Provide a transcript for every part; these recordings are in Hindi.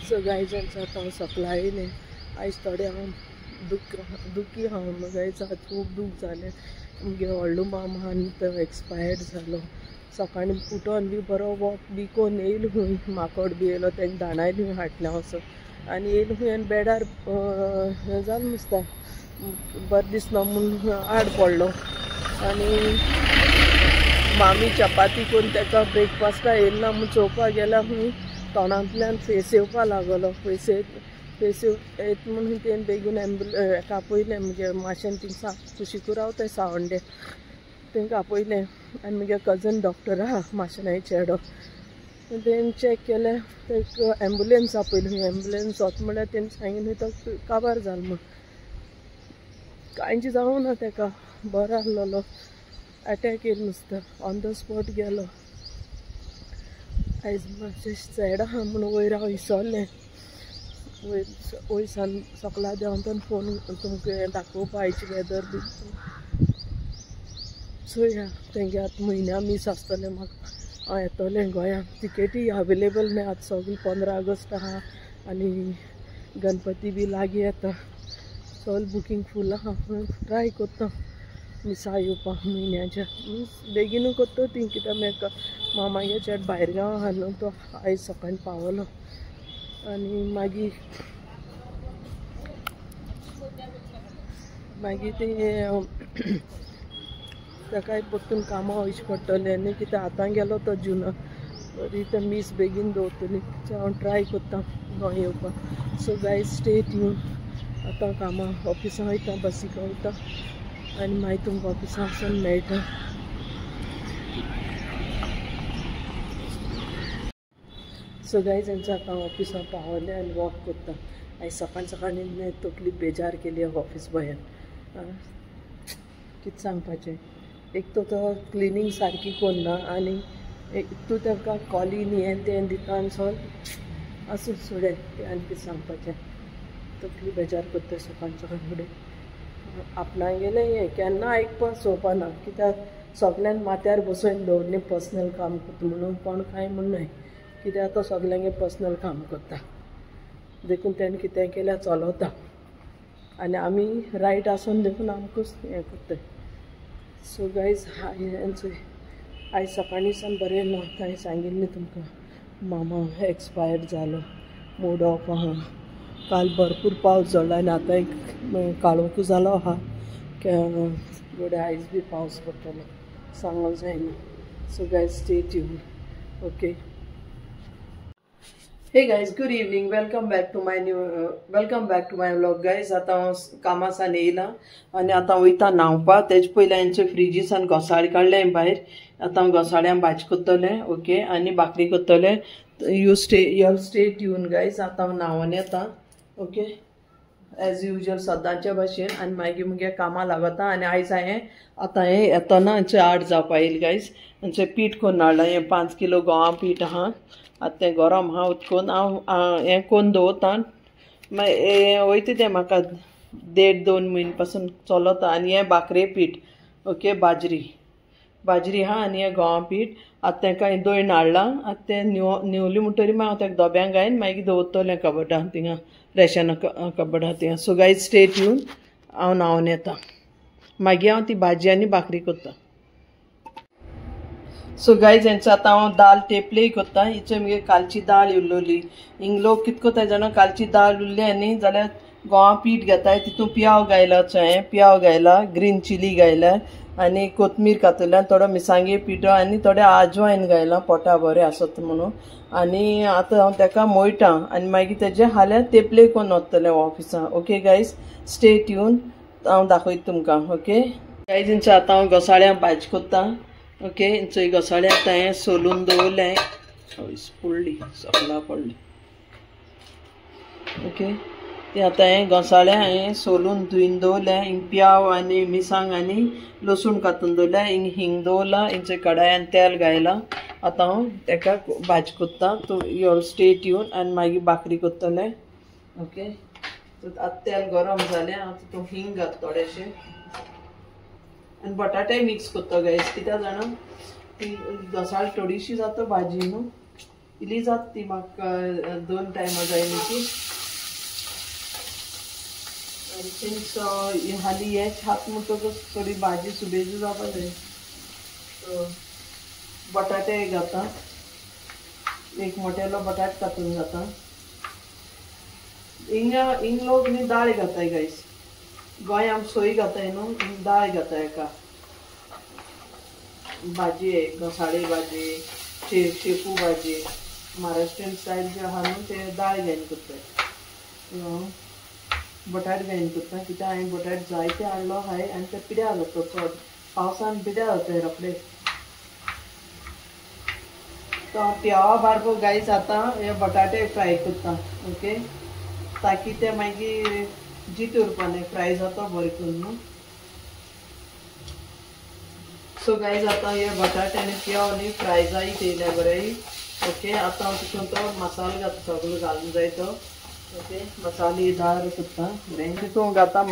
सो गायजांचं आतां सपला येयलें आयज थोडें हांव दुखी हांव गायज आतां खूब दूख जालें मुगे व्हडलो मामा आनी तो एक्सपायर्ड जालो सकाळीं उठोन बी बरो वॉक बी कोन्न येयलो खूंय माकोड बी येयलो तेंक धाडायलो खूंय हाटलें वचोन आनी येयलो खूंय आनी बेडार जालें दिसता बरें दिसना म्हूण आड पडलो आनी मामी चपाती करून तेका ब्रेकफास्टा येयला म्हूण चोवपाक गेल्या खूंय तोंडांतल्यान फेस येवपा लागलो फेस येत म्हणून तेणें बेगीन हेका आपयलें म्हणजे माशेन थिंगा कुशिकू रावताय सावंडे तेंकां आपयलें आनी म्हगे कजन डॉक्टर आहा माशेनाय चेडो तेणें चॅक केलें तेका एम्बुलंस आपयली एम्बुलंस वता म्हळ्यार तेणें सांगिल्लें तो काबार जालो म्हूण कांयच जावं ना तेका बरो आहलोलो अटॅक येयलो नुस्तें ऑन द स्पॉट गेलो आयज मातशें सॅड आहा म्हूण वयर हांव विसरलें वयर सान सकाळीं देंवतोन फोन तुमकां दाखोवपा आयची वेदर बी चोया तेंगे आतां म्हयन्या मीस आसतलें म्हाका हांव येतोलें गोंयान तिकेटी अवेलेबल ना आतां सगळी 15 ऑगस्ट आहा आनी गणपती बी लागीं येता सगळें बुकींग फूल आहा पूण ट्राय कोत्ता मिसा येवपा म्हयन्याच्या मीस बेगीनू कोत्ता ती कित्याक म्हाका मामागे चेडो भायर गांव आहा न्हू तो आयज सकाळीं पावलो आनी मागीर ते सकाळी परतून कामां वयचें पडटलें न्ही कित्याक आतां गेलो तो जुना तरी ते मीस बेगीन दवरतली सो हांव ट्राय कोत्ता गोंय येवपाक सो गायज स्टे ट्यून आतां कामां ऑफिसां वयता बसीक वयता आनी मागीर तुमकां ऑफिसां वचून मेळटा सो गायज हेंचो आतां हांव ऑफिसां पावलें आनी वॉक कोत्ता आयज सकाळीं तकली बेजार केली ऑफिस बॉयान कितें सांगपाचें एक तो क्लिनींग सारकी कोन्ना आनी एक तूं ताका कॉलीन हें तें दिता आनी सगळें आसूं सोडें तें आनी कितें सांगपाचें तकली बेजार कोत्ता सकाळी फुडें आपणाक गेलें हें केन्ना आयकपा सोंपना कित्याक सगळ्यान माथ्यार बसोवन दवरलें पर्सनल काम कोत्ता म्हणून कोण कांय म्हणनाय कित्याक तो सगळ्यांगे पर्सनल काम करता देखून तेणें कितें केल्यार चलवता आनी आमी रायट आसून देखून आमकांच हें कोत्ताय सो गायज आयज सकाळीं सान बरें ना कांय सांगिल्लें तुमकां मामा एक्सपायर्ड जालो मूड ऑफ आहा काल भरपूर पावस झडलो आनी आतां एक काळोखू जालो आहा गोडे आयज बी पावस पडटलो सांगूंक जायना so guys stay tune okay Hey guys, good evening. Welcome back to my vlog guys. आता कामासान येयला आनी आतां वयता न्हांवपा तेजे पयलीं हांचे फ्रिजीसान घोसाळी काडले भायर आतां घोसाळ्यां भाजी कोत्तलें ओके आनी भाकरी कोत्तलें यू स्टे ट्यून गायज आतां हांव न्हांवून येता ओके एज युजल सदांचे भाशेन आनी मागीर मुगे कामां लागता आनी आयज हांवें आतां हें येतना हांचे 8 जावपा येयलें गायज हांचें पीठ कोन्न हाडलां हें 5 किलो गंवा पीठ आहा आतां तें गरम आहा उदकून हांव हें कोन्न दवरता मागीर वयता तें म्हाका 1.5-2 म्हयने पासून चलता आनी हें भाकरे पीठ ओके बाजरी आहा आनी हें गंवा पीठ आतां तेका दळून हाडलां आतां तें न्हिवली म्हणटरी मागीर हांव तेका दोब्यांक घायन मागीर दवरतलें कबडां थिंगा रेशन कबडां थिंगा सो गायज स्टे ट्यून हांव न्हांवून येता मागीर हांव ती भाजी आनी भाकरी कोत्ता सो गायज हेंचो आतां हांव दाल तेपले कोत्ता हिचो मुगे कालची दाळ उरलोली हिंग लोक कितें कोत्ताय जाणा कालची दाळ उरली आनी जाल्यार गंवा पीठ घेताय तितून पियाव घायला पियाव घायला ग्रीन चिली घायला आनी कोथमीर घातल्या थोडो मिरसांगे पिठो आनी थोडे आजवायन घायला पोटा बरें आसत म्हणून आनी आतां हांव तेका मोयटा आनी मागीर तेजे हाल्यार तेपले कोन्न वतलें ऑफिसां ओके गायज स्टे ट्यून हांव दाखयता तुमकां ओके गायज हेंचो आतां हांव घोसाळ्यां भाजी कोत्ता ओके चोय घोसाळें आतां हें सोलून दवरलें पडली सकला पडली ओके तें आतां हें घोसाळें हांवें सोलून धुवन दवरलें हिंग पियाव आनी मिरसांग आनी लसूण कातून दवरलें हिंग हिंग दवरलां हिंगचे कडायान तेल घायलां आतां हांव तेका भाजी कोत्ता तूं यो स्टे ट्यून आनी मागीर भाकरी कोत्तलें ओके आतां तेल गरम जालें हांव तितून हिंग घात थोडेशें आनी बटाटे मिक्स कोत्ता गायज कित्याक जाणा ती घोसाळी थोडीशी जाता भाजी न्हू इली जात ती म्हाका 2 टायमा जाय न्ही ती हाली हे छात म्हणटकच थोडी भाजी सुबेज जावपा जाय सो बटाटे घाता एक मोठेलो बटाट कातून घाता हिंग लोक न्ही दाळ घाताय गायस गोंय आम सोय घाताय न्हू दाळ घाताय एका भाजी आहे घोसाळी भाजी शेपू भाजी महाराष्ट्रीयन स्टाईल जे आहा न्हू ते दाळ घालून करताय बटाट घालून करता कित्याक हांवें बटाट जायते हाडलो हाय आनी ते पिड्यार जाता चड पावसान पिड्यार जाताय रोखडे तो प्यावा बारबो गायज आतां हे बटाटे फ्राय करता ओके ताकी ते मागीर जीत उरपाने फ्राय जाता बरें करून न्हू सो गायज आतां हे बटाटे आनी प्याव न्ही फ्राय जायत येयले बरें ओके आतां हांव तितून तो मसालो घालता सगळो घालून जाय तो ओके मसालेदार करता बरें तितून घाता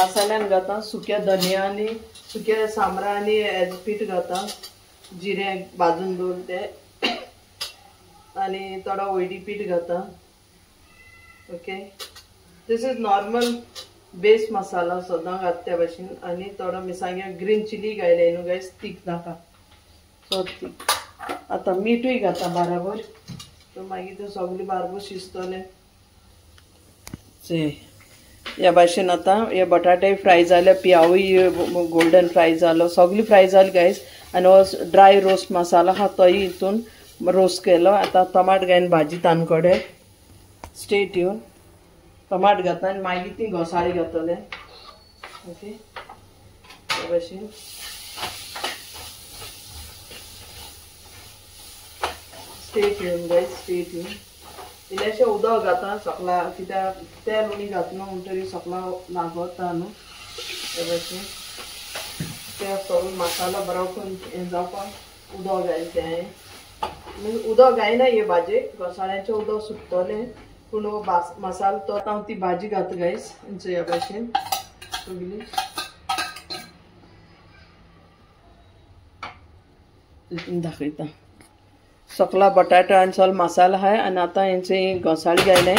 मसाल्यान घाता सुक्या धनिया आनी सुक्या सांबरा आनी हेजें पीठ घाता जिरें भाजून दवरून ते आनी थोडो वयडी पीठ घाता okay this is normal base masala सदां घात त्या भाशेन आनी थोडो मिरसांगे ग्रीन चिली घायले न्हू गायस तीख नाका सो तीख आतां मीठूय घाता बाराबर सो मागीर तें सगळें बारबर शिजतलें ह्या भाशेन आतां हे बटाटे फ्राय जाले पियावूय गोल्डन फ्राय जालो सगळी फ्राय जाली गायस आनी हो ड्राय रोस्ट मसाला आहा तोय हितून रोस्ट केलो आतां टमाट घालून भाजी तांदकडे स्टे ट्यून टमाट घाता आनी मागीर ती घोसाळी घातले ओके हे भाशेन stay tune guys stay tune इल्लेशें उदक घाता सकला कित्याक तेल उणी घातना म्हणटरी सकला लागता न्हू हे भाशेन ते सगळो मसालो बरो करून हें जावपाक उदक घायलें तें उदक घायना हे भाजेक घोसाळ्याचें उदक सुट्टलें पूण मसालो तो आतां ती भाजी घात गायस ह्या भाशेन सगळी तितून दाखयता सकला बटाटो आनी सगळो मसालो आहाय आनी आतां हेंचे घोसाळी घायले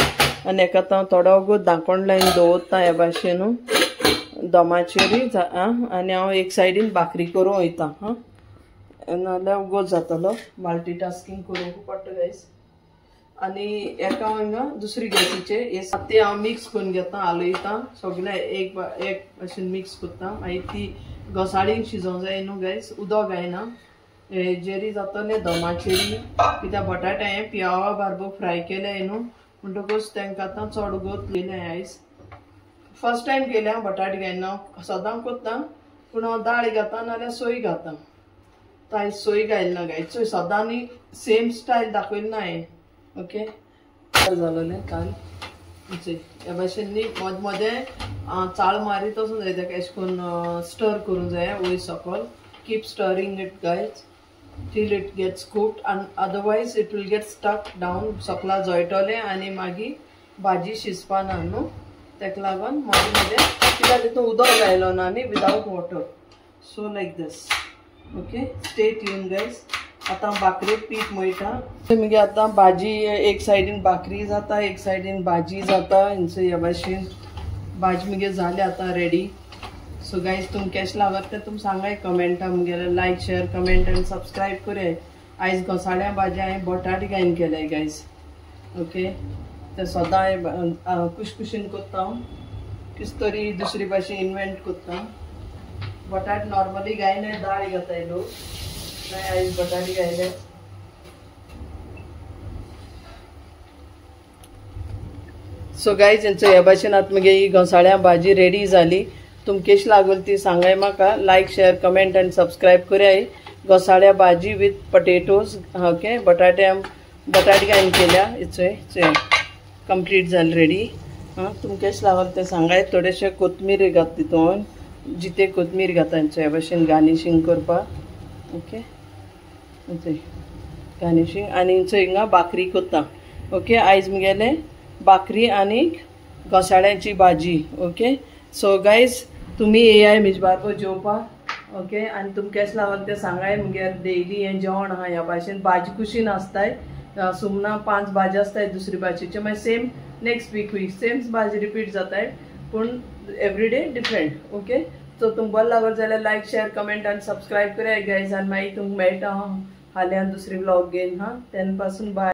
आनी हेका आतां थोडो वगत धांकोण लायन दवरता ह्या भाशेन दमाचेरूय आनी हांव एक सायडीन भाकरी करूं वयता नाल्यार उगोच जातलो मल्टीटास्कींग करूंक पडटा गायस आनी एका हांगा दुसरी गॅसीचेर हे ते हांव मिक्स करून घेता हालयता सगळे एक भाशेन मिक्स करता मागीर ती घोसाळीक शिजोवंक जाय न्हू गायस उदक घायना जेरी जातले दमाचेरी कित्याक बटाटे हांवें पियावा बारबर फ्राय केले न्हू म्हणटकूच तांकां आतां चड उगत केलें आयज फर्स्ट टायम केलें हांव बटाटे घायना हांव सदां करता पूण हांव दाळ घाता नाल्यार सोय घाता आयज सोय घायना गायज सोय सदां न्ही सेम स्टायल दाखयली ना हांवें ओके जालोलें काल ह्या भाशेन न्ही मद मदें चाळ मारीत वचूंक जाय ताका अशें करून स्टर करूंक जाय वयर सकयल keep stirring it guys till it gets cooked and otherwise it will get stuck down सकला जळटले आनी मागीर भाजी शिजपाना न्हू तेका लागून मदें मदें कित्याक तितून उदक घायलो ना न्ही विदाउट वॉटर सो लायक दीस ओके स्टे ट्यून गायज आतां भाकरेक पीठ मळटा मागीर आतां भाजी एक सायडीन भाकरी जाता एक सायडीन भाजी जाता ह्या भाशेन भाजी मगे जाली आतां रेडी सो गाइज तुम कशें लागत ते तुम सांगाय कमेंटा मुगेले लायक शेअर कमेंट आनी सबस्क्रायब कराय आयज घोसाळ्या भाजी हांवें बटाटे घालून केले गायज ओके ते सदां कुशकुशीन करता हांव कितें तरी दुसरी भाशेन इन्वेंट करता बटाट नॉर्मली घायले दाळ घाताय लोक आयज बटाटे घायले सो गायज हेंचो ह्या भाशेन आतां मगे ही घोसाळ्या भाजी रेडी जाली तुम कशी लागल ती सांगाय म्हाका लायक शेअर कमेंट आनी सबस्क्रायब कराय घोसाळ्या भाजी विथ पटेटोज ओके बटाटे घालून केल्या इट्स कंप्लीट जाली रेडी तुम कशें लागल ते सांगाय थोडेशे कोथमीर घात तितून जिते कोथमीर घाता ह्या भाशेन गार्निशींग करपाक ओके गार्निशींग आनी हिंगा भाकरी करता ओके आयज मुगेले भाकरी आनी घोसाळ्याची भाजी ओके सो गायज तुम्ही AI मिजबारको जेवपाक ओके. आणि तुमकां केस लागत ते सांगाय मुगे डेली हें जेवण आहा ह्या भाशेन भाजी कुशीन आसताय सुमना 5 भाजी आसताय दुसरी भाजीचे मागीर सेम नेक्स्ट वीक सेम भाजी रिपीट जाताय पूण एवरीडे डिफरंट. ओके. सो तुमकां बरें लागत जाल्यार लायक शेअर कमेंट आनी सबस्क्राईब कराय गायज. आनी मागीर तुमकां मेळटा हाल्यान दुसरी व्लॉग घेवन. तेन्ना पासून बाय.